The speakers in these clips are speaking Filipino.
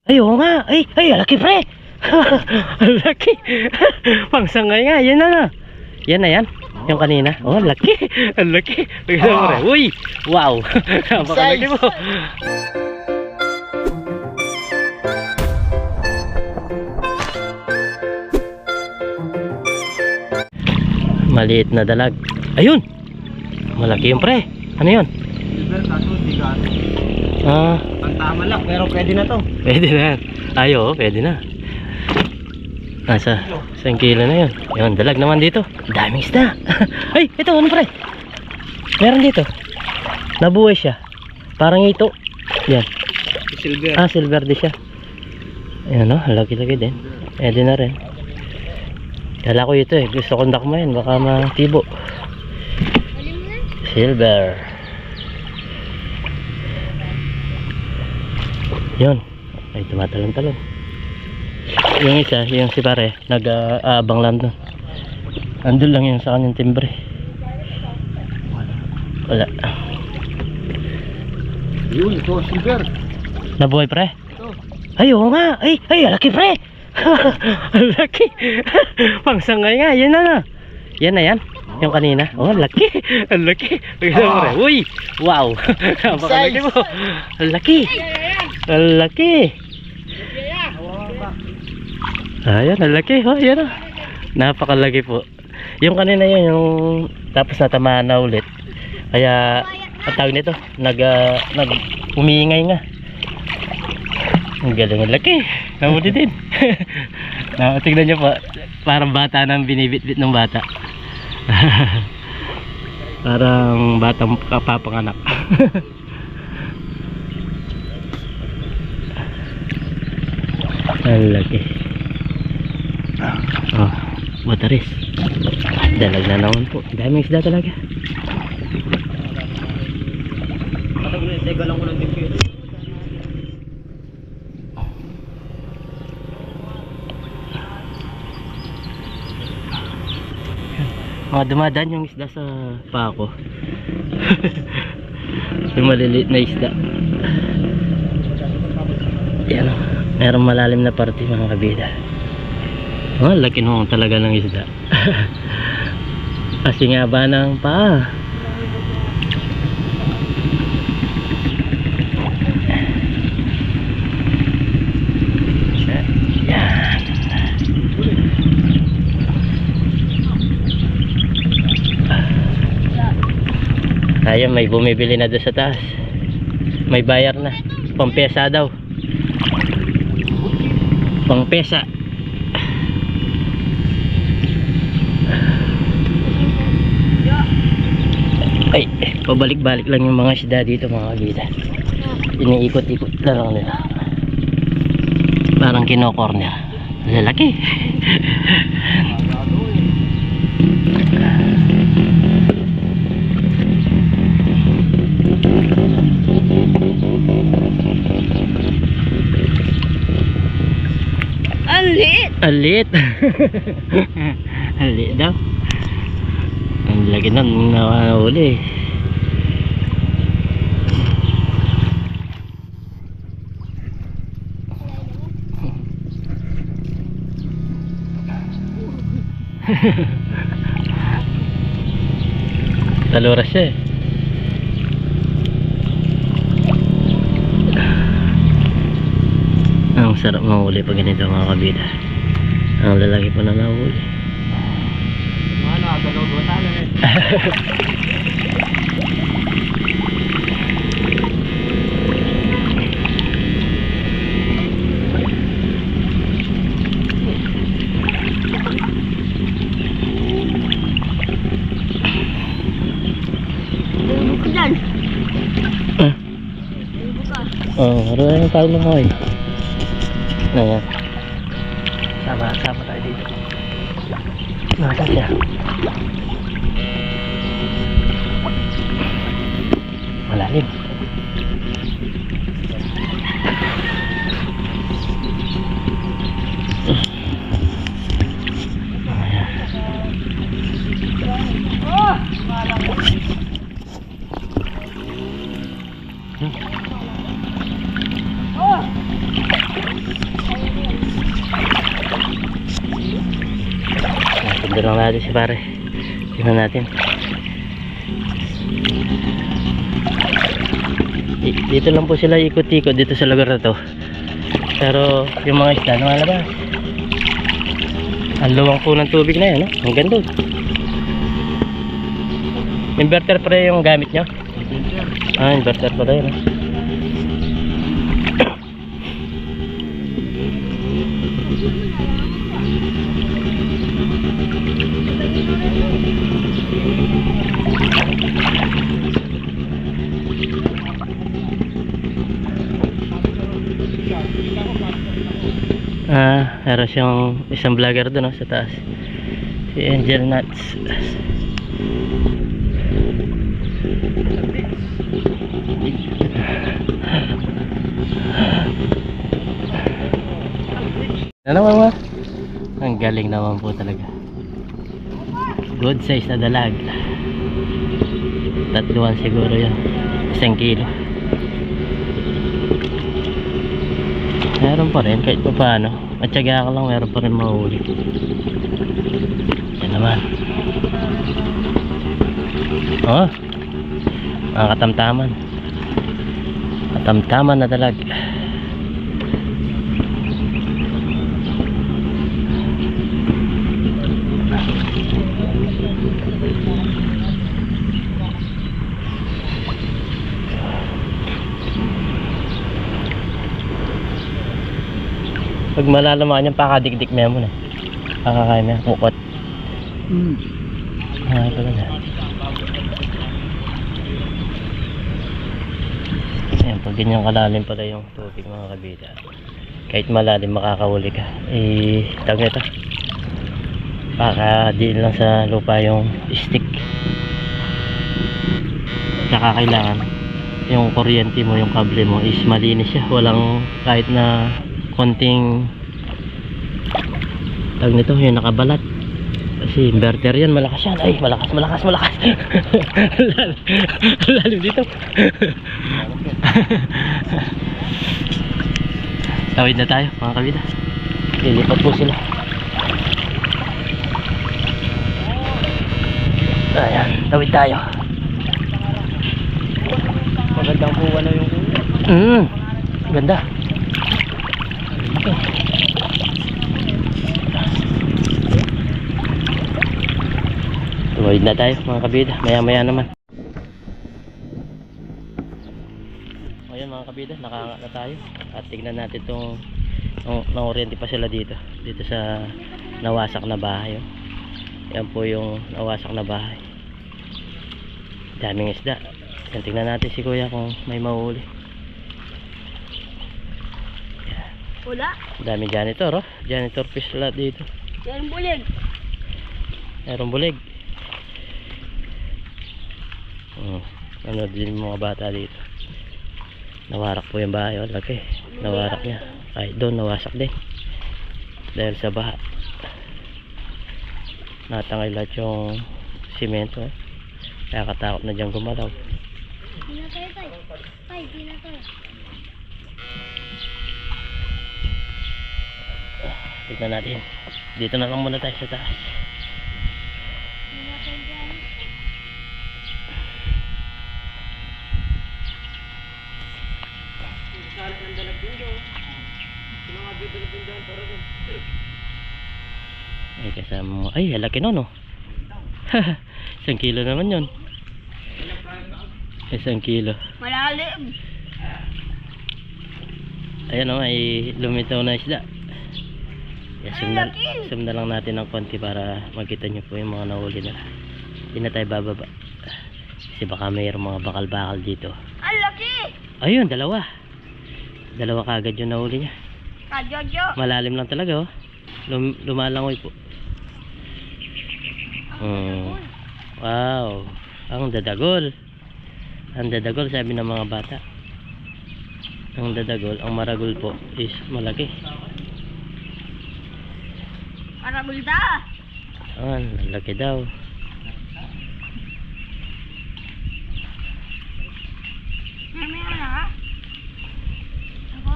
Ay, oo nga. Ay, laki pre. Laki. Pangsangay nga. Yan na. Yan na yan. Yung kanina. Oh, laki. Ang laki. Uy. Wow. Napakalaki mo. Maliit na dalag. Ayun. Malaki yung pre. Ano yun? Pantama lang, pero pwede na to. Pwede na yan. Ayo, pwede na. Nasa 1 kilo na yun. Yun, dalag naman dito. Daming isda. Ay, ito, ano pre? Meron dito. Nabuhay siya. Parang ito. Yan. Silver. Silver din siya. Ayan o, laki-laki din. Pwede na rin. Kala ko ito eh. Gusto kong dakmayan. Baka matibo. Silver. Yun. Ay, tumatalon-talon. Yung isa, yung si pare, nag-aabang lang doon. Andun lang yun sa kanyang timbre. Wala. Yun, ito, silver. Nabuhay pre? Ito. Ay, oo nga. Ay, laki pre. Laki. Pangsangay nga. Yan na. Yan na yan. Yung kanina. Oh, laki. Ang laki. Uy. Wow. Napakalaki mo. Ang laki. Ang laki. Ayan, ang laki. Oh, yan o. Napakalaki po. Yung kanina yun, yung tapos natamaan na ulit. Kaya, ang tawag nito, umingay nga. Ang galing, ang laki. Namuli din. Tignan nyo po, parang bata nang binibitbit ng bata. Parang batang kapapanganak. Ang laki. Oh, bataris. Dalag na naman po. Daming isda talaga. Teka lang ko ng tipid. Mga dumadaan yung isda sa pako. Yung maliliit na isda. Yan o. Merong malalim na parte mga kabida. Oh, laki naman talaga ng isda. Kasi nga ba ng paa. Yan. Ayan, may bumibili na doon sa taas. May bayar na. Pampesa daw. Pangpesa. Ay, pabalik-balik lang yung mga isda dito mga kabida. Iniikot-ikot na lang nila. Parang kino-corner. Lalaki. Alit! Alit. Alit daw. Ang lagi na nahuli. Taluras siya eh. Ang sarap mahuli pag ganito mga kabida. Ang lalaki po na nahuli. Ano, galaw-gawata lang eh. Meron na tayo ng hoy. Ayan. Sama tayo dito. Nasa siya. Malalim. Sundan lang natin si pare. Tingnan natin. Dito lang po sila ikot-ikot dito sa lugar na to. Pero yung mga isda lumalabas. Ang luwang po ng tubig na yan, no? Ang ganda. Inverter pa rin yung gamit nyo? Inverter pa rin, no? Meron siyang isang vlogger doon, no, sa taas, si Angel Nuts. Ano naman? Ang galing naman po talaga. Good size na dalag. Tatluan siguro yan. 1 kilo. Meron pa rin kahit pa paano. Matyaga ka lang, meron pa rin mahuli. Yan naman. Oh, mga katamtaman. Katamtaman na dalag. Pag malalaman yan, pakadikdik mo yan muna. Pakakain mo yan, kukot. Ito na. Ayan, pag ganyan kalalim pala yung tubig mga kabida. Kahit malalim makakahuli ka. Tawag nito. Pakadiin lang sa lupa yung stick. Tsaka kailangan yung kuryente mo, yung kable mo is malinis siya. Walang kahit na konting tag nito yung nakabalat kasi inverter yan, malakas yan. Ay, malakas lalim dito. Tawid na tayo mga kabida, lilipat po sila. Ayan, tawid tayo. Magandang buwan na yung ganda. Tuwid na tayo mga kabida, maya maya naman. Ayan mga kabida, nakahanga na tayo. At tignan natin itong nangoriente pa sila dito sa nawasak na bahay, oh. Yan po yung nawasak na bahay. Daming isda. Yan, tignan natin si kuya kung may mahuli. Wala. Dami janitor, oh. Janitor fish lahat dito. Yan bulig. Meron bulig. Ano din mga bata dito. Nawarak po yung bahay, oh. Laki. Nawarak niya. Kahit doon nawasak din. Dahil sa baha. Natangay lahat yung simento, oh. Kaya katakot na dyan gumalaw. Di na tayo tayo. Ay, di na tayo. Tignan natin. Dito na lang muna tayo sa taas. Di na tayo dyan. sana ang dalag din doon. Yung mga bidalag din doon para doon. Ay, kasama mo. Ay, halaki nun, oh. 1 kilo naman yun. 1 kilo. Malalim. Ayan, oh, ay lumitaw na isda. Zoom na lang natin ng konti para makita nyo po yung mga nahuli na. Hindi na tayo bababa kasi baka mayroong mga bakal-bakal dito. Ang laki. Ayun, dalawa kagad yung nahuli niya. Kajojo. Malalim lang talaga, oh. Lumalangoy po. Wow, ang dadagol sabi ng mga bata. Ang dadagol, ang maragol po is malaki. Maragulda. Ang laki daw. May na ha? Ako?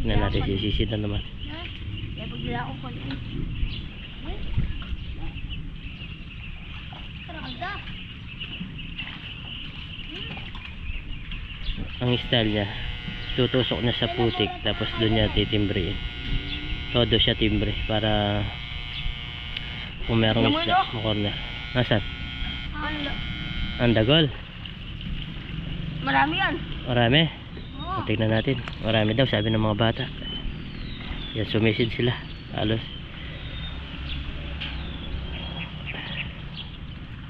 Tignan natin, sisisid na naman. Kaya pagdala ko ko yun. Karagda. Ang style niya, tutusok na sa putik, tapos doon niya titimbrein. Todo siya timbre para kung merong isda, makorner. Nasaan? Ano? Ang dagol. Marami yan. Marami. Oo. Tignan natin. Marami daw, sabi ng mga bata. Yan, sumisid sila. Halos.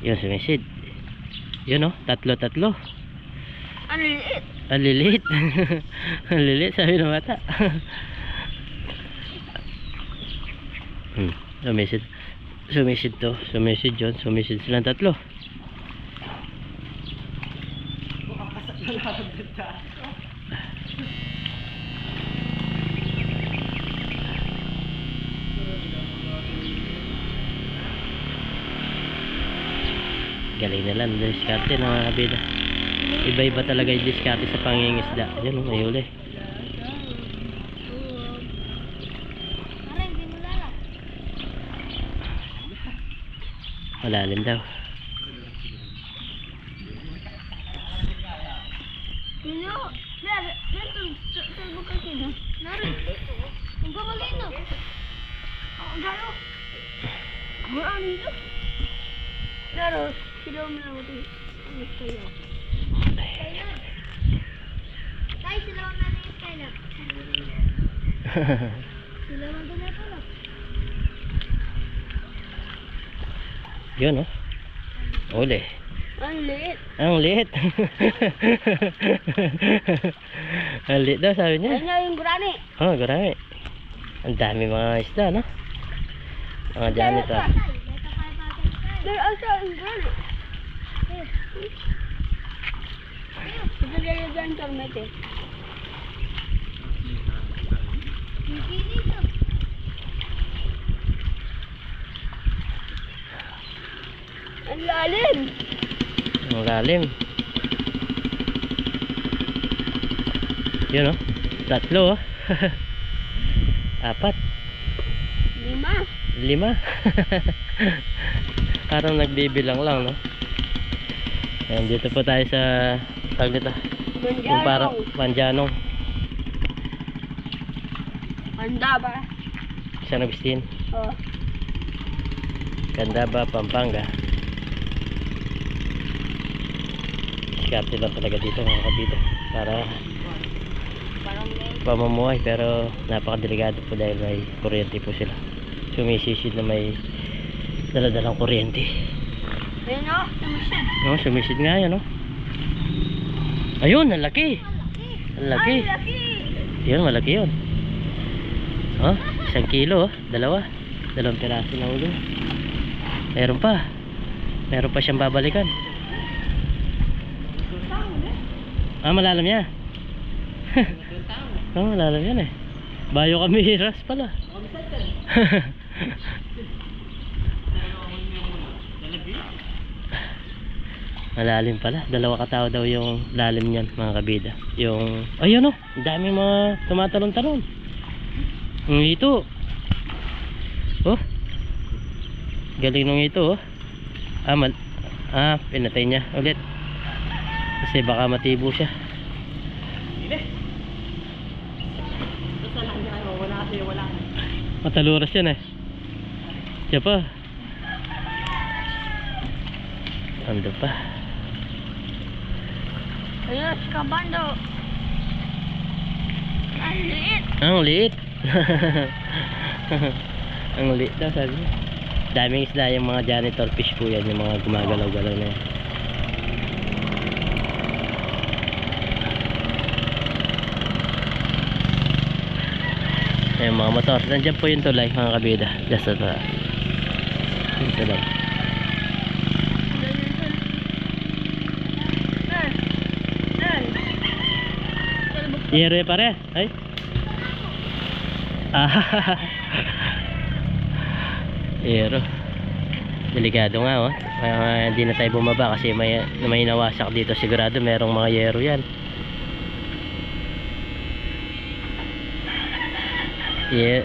Yan, sumisid. Yun, oh. Tatlo. Ang liit. Ang lilit. Ang lilit, sabi ng bata. Sumisid. Sumisid to. Sumisid yun. Sumisid silang tatlo. Galing na lang. Diskarte na mga kabida. Iba-iba talaga yung diskarte sa pangingisda. Yan, may huli. Parang hindi mo lalak. Malalim daw. Sino? Tulog ka sino? Narin. Ang gamalin na. Ang galo. Ang dito. Pero, sila mo na ito. Ano kayo? Tay, sila mo na ito kayo. Sila mo na pala. Yun, oh. Uli. Ang liit. Ang liit. Ang liit daw, sabi niya. Ayun na yung gurani. Oh, marami. Ang dami mga isda, no? Mga janitor. There also yung gurani. Ito dyan yung janitor mete. Ang lalim. Ang lalim. Yun, oh. Tatlo, oh. 4. 5. 5. Parang nagbibilang lang, no? Ayan, dito po tayo sa tawag dito. Yung parang Manjanong. Handa ba? San Agustin. Oo. Candaba, Pampanga. Diskarte lang talaga dito mga kabida. Para Parang pamumuhay, pero napakadelikado po dahil may kuryente po sila. Sumisisid na may daladalang kuryente. ayun o, tumisid. No, sumisid nga yan, no? Ayun, ang laki. Ang laki. Ay, laki. Yun, malaki yun. Oh, 1 kilo, oh. 2 piraso na ulo. Meron pa. Meron pa siyang babalikan. Ah, malalim yan. Oh, malalim yan eh. Bayo kami hiras pala. Malalim pala. 2 katao daw yung lalim niyan mga kabida. Yung, ayun, oh, ang daming mga tumatalon-talon. Ito. Oh. Galing nung ito, oh. Pinatay niya ulit. Kasi baka matibo siya. Mataluras yan eh. Siya pa. Ando pa. Ayun, si Kabando. Ang liit. Ang liit. Ang liit daw sabi niya. Daming isda yung mga janitor fish po yan. Yung mga gumagalaw-galaw na yan. Ayan mga motor. Nandiyan po yung tulay mga kabida. Just sa tulay. Yung tulay. Yero pare. Ay. Yero. Delikado nga, oh. Hindi na tayo bumaba kasi may nawasak dito. Sigurado merong mga yero yan. Yeah.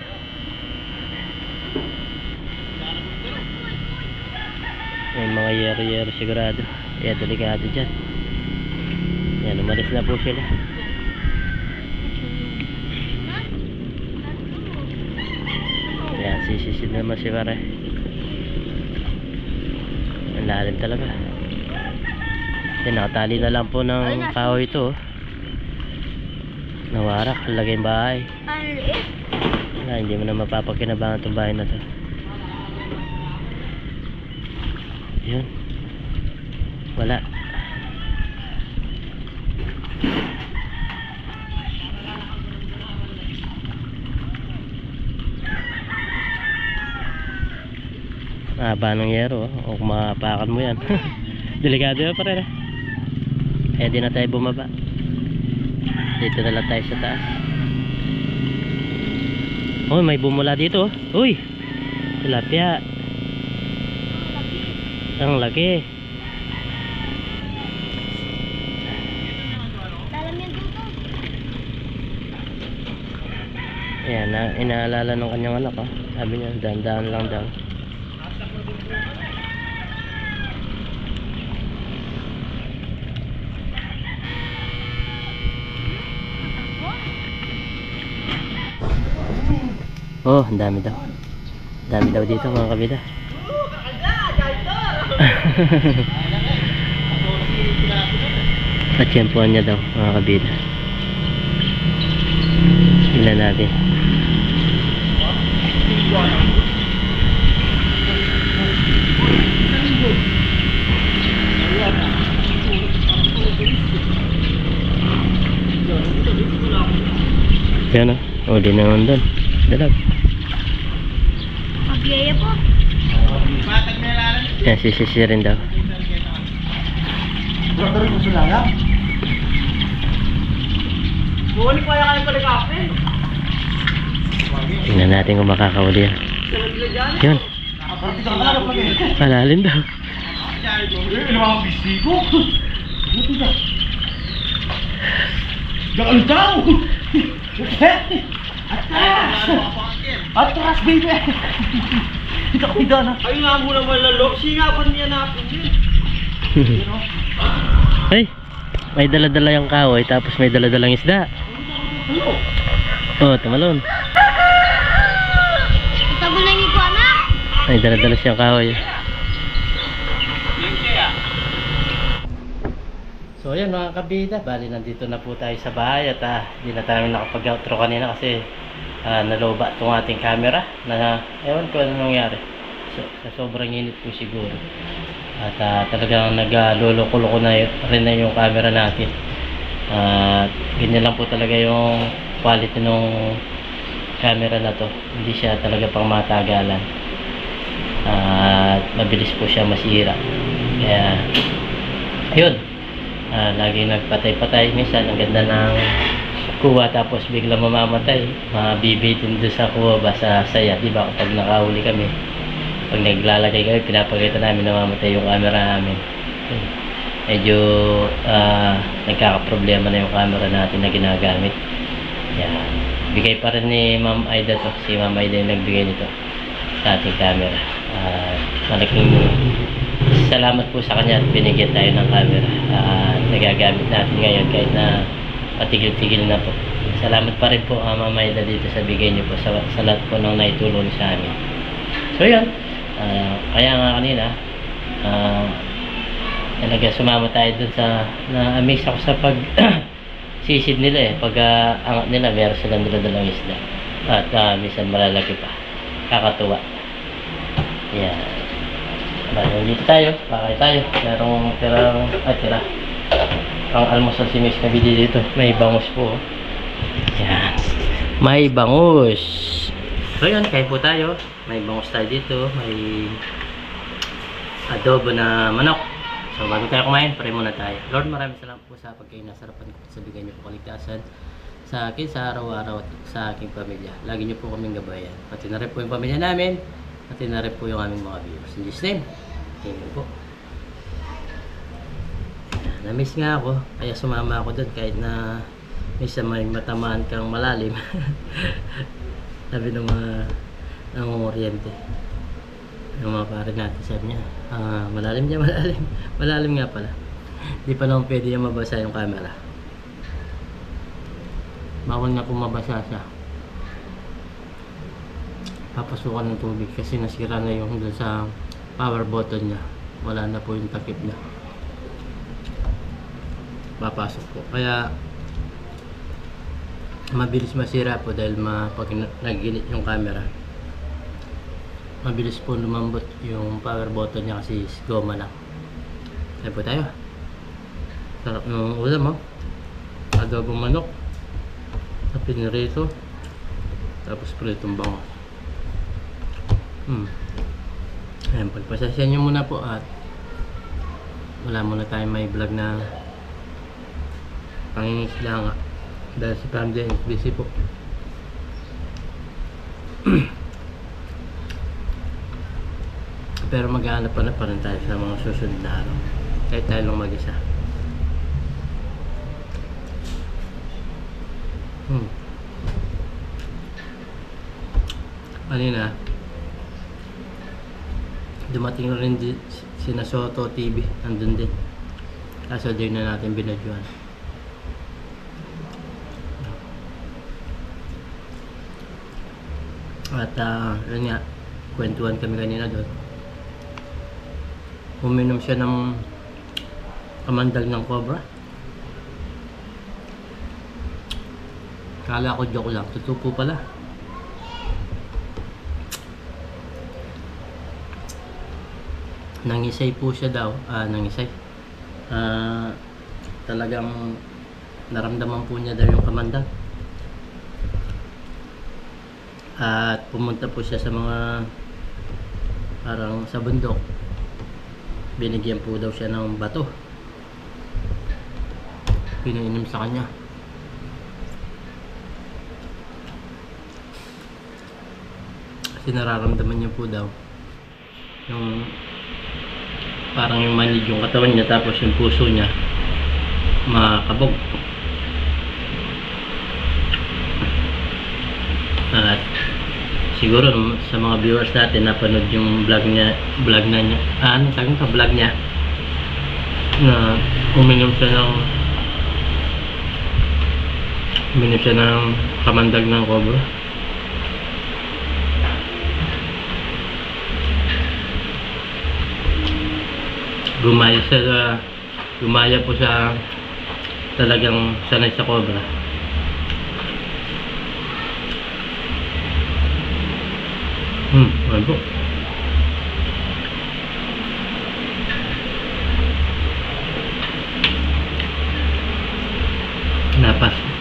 May mga yero-yero sigurado. Kaya delikado dyan. Yan, umalis na po sila. Yan, sisisid naman si pare. Ang lalim talaga. Yan, nakatali na lang po ng kahoy ito. Nawarak, lagay yung bahay. Ang liit. Wala, hindi mo na mapapakinabangan itong bahay na to. Yun. Wala. Haba ng yero, o kung makapakan mo yan. Delikado yun pa rin. Eh di na tayo bumaba. Dito na lang tayo sa taas. Oh, may bumula dito. Uy, tilapia. Ang laki. Dalam yan dito. Ayan, inaalala ng kanyang anak. Oh. Sabi niya, dahan-dahan lang daw. Oh, ang dami daw. Dami daw dito mga kabida. Patsyempuan niya daw mga kabida. Tingnan natin. Yan o. Uli naman doon. Dalag. Mabiyaya po. Yan, sisisirin daw. Buwan pa yan kayo palikapin. Tingnan natin kung makakauli yan. Yun. Malalim daw. Ano mga bisigo? Gakal daw! Atras, baby! Kita na. Ay nga muna malalok. Singapan niya na ako yun. Ay, may dala-dala yung kahoy tapos may dala-dalang isda. Oh, tumalon. Tagulan niyo po, anak. May dala-dala siyang kahoy. So ayan mga kabida, bali nandito na po tayo sa bahay at hindi na tayo nakapag-outro kanina kasi naloba itong ating camera na ewan ko ano nangyari. So, sa sobrang init po siguro. At talagang nagluloko-loko na rin na yung camera natin. Ganyan lang po talaga yung quality ng camera na to. Hindi siya talaga pang matagalan. Mabilis po siya masira. Kaya ayun. Lagi nagpatay-patay. Minsan ang ganda ng kuha tapos bigla mamamatay. Mabibitin doon sa kuha ba sa saya. Diba kapag nakahuli kami, pag naglalagay kami, pinapakita namin namamatay yung camera namin. Medyo nagkakaproblema na yung camera natin na ginagamit. Yan. Bigay pa rin ni Ma'am Aida to. Si Ma'am Aida yung nagbigay nito sa ating camera. Malaking salamat po sa kanya at binigyan tayo ng camera. Nagagamit natin ngayon kahit na patigil-tigil na po. Salamat pa rin po Ma'am Aida dito sa bigay niyo po sa lahat po ng naitulong sa amin. So yan. Kaya nga kanina talaga sumama tayo dun sa na-amaze ako sa pag sisid nila pag angat nila meron silang dala-dalang isda at minsan malalaki pa, kakatuwa. Yan. Dito tayo, pakay tayo, merong tira ang almusal si Miss Nabidi dito, may bangus po. Yan, may bangus. So yun, kain po tayo. May bangus tayo dito, may adobo na manok. So bago tayo kumain, pray muna tayo. Lord, maraming salamat po sa pagkain na sarapan ko sa bigay niyo po kaligtasan sa akin sa araw-araw at sa aking pamilya. Lagi niyo po kaming gabayan. Pati na rin po yung pamilya namin, pati na rin po yung aming mga viewers. In Jesus' name, amen po. Na-miss nga ako, kaya sumama ako doon kahit na minsan may matamaan kang malalim. Sabi ng mga nangunguryente. Yung mga pare natin, sabi niya, malalim dyan, malalim. Malalim nga pala. Di pa naman pwede yung mabasa yung camera. Bawal na po mabasa siya. Papasukan ng tubig kasi nasira na yung dun sa power button niya. Wala na po yung takip niya. Papasok po. Kaya mabilis masira po dahil pag naginit yung camera, mabilis po lumambot yung power button niya kasi goma lang. Kaya po tayo. Sarap ng ulam, oh. Adobong manok, pinirito, tapos pritong bangos. Ayan, pagpasasyan nyo muna po at wala muna tayong may vlog na pangingisla nga dahil si Pam Jen busy po. Pero maghahanap pa rin tayo sa mga susunod na araw kahit tayo lang mag-isa. Kanina dumating na rin si Soto TV, andun din, kaso din na natin binadyoan. At yun nga, kwentuhan kami kanina doon. Uminom siya ng kamandag ng cobra. Kala ko joke lang, totoo po pala. Nangisay po siya daw, nangisay. Talagang naramdaman po niya daw yung kamandag. At pumunta po siya sa mga parang sa bundok. Binigyan po daw siya ng bato. Pinainom sa kanya. Kasi nararamdaman niya po daw yung parang yung manid yung katawan niya, tapos yung puso niya makabog. At siguro sa mga viewers natin napanood yung vlog niya na uminom siya ng kamandag ng cobra. Gumaya po sa talagang sanay sa cobra. Ano po?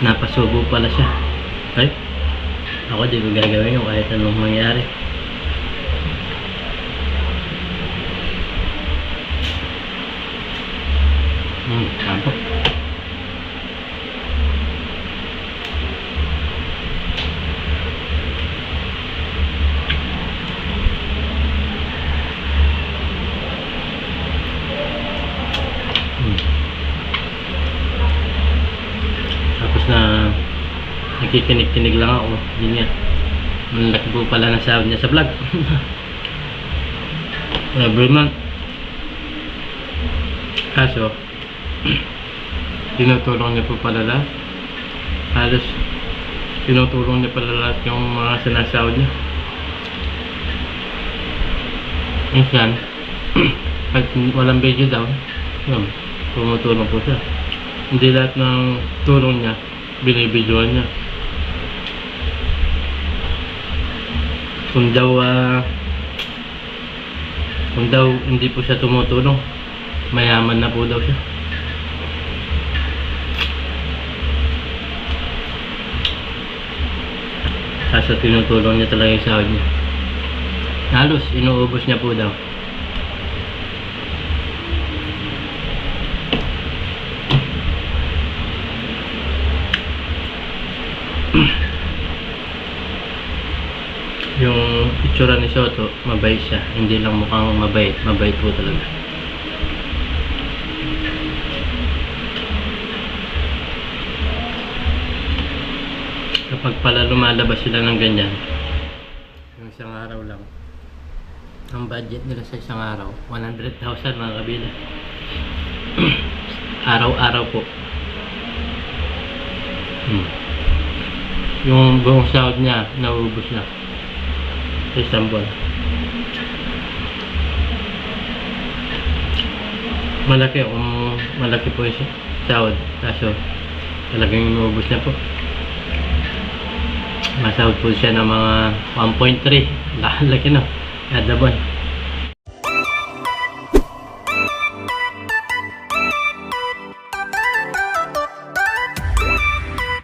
Napasubo pala siya. Ay, ako di ko gagawin yung kahit anong mangyari. Ano po? Tapos na nakikinig-kinig lang ako. Yun nga, malaki po pala ng sahod niya sa vlog. Every month. Kaso tinutulong niya po pala lahat. Halos tinutulong niya pala lahat yung mga sinasahod niya. Minsan pag walang video daw, yun, tumutulong po siya. Hindi lahat ng tulong niya binibidyoan niya. Kung daw hindi po siya tumutulong, mayaman na po daw siya. Kaso tinutulong niya talaga yung sahod niya. Halos inuubos niya po daw. Yung itsura ni Soto, mabait siya. Hindi lang mukhang mabait. Mabait po talaga. Kapag pala lumalabas sila ng ganyan, isang araw lang. Ang budget nila sa isang araw, 100,000 mga kabila. Araw-araw po. Yung buong sahod niya, naubos na. Sa isang buwan. Malaki po yung sahod. Kaso, talagang naubos na po. Masahod po siya ng mga 1.3. Laki no. Kada buwan.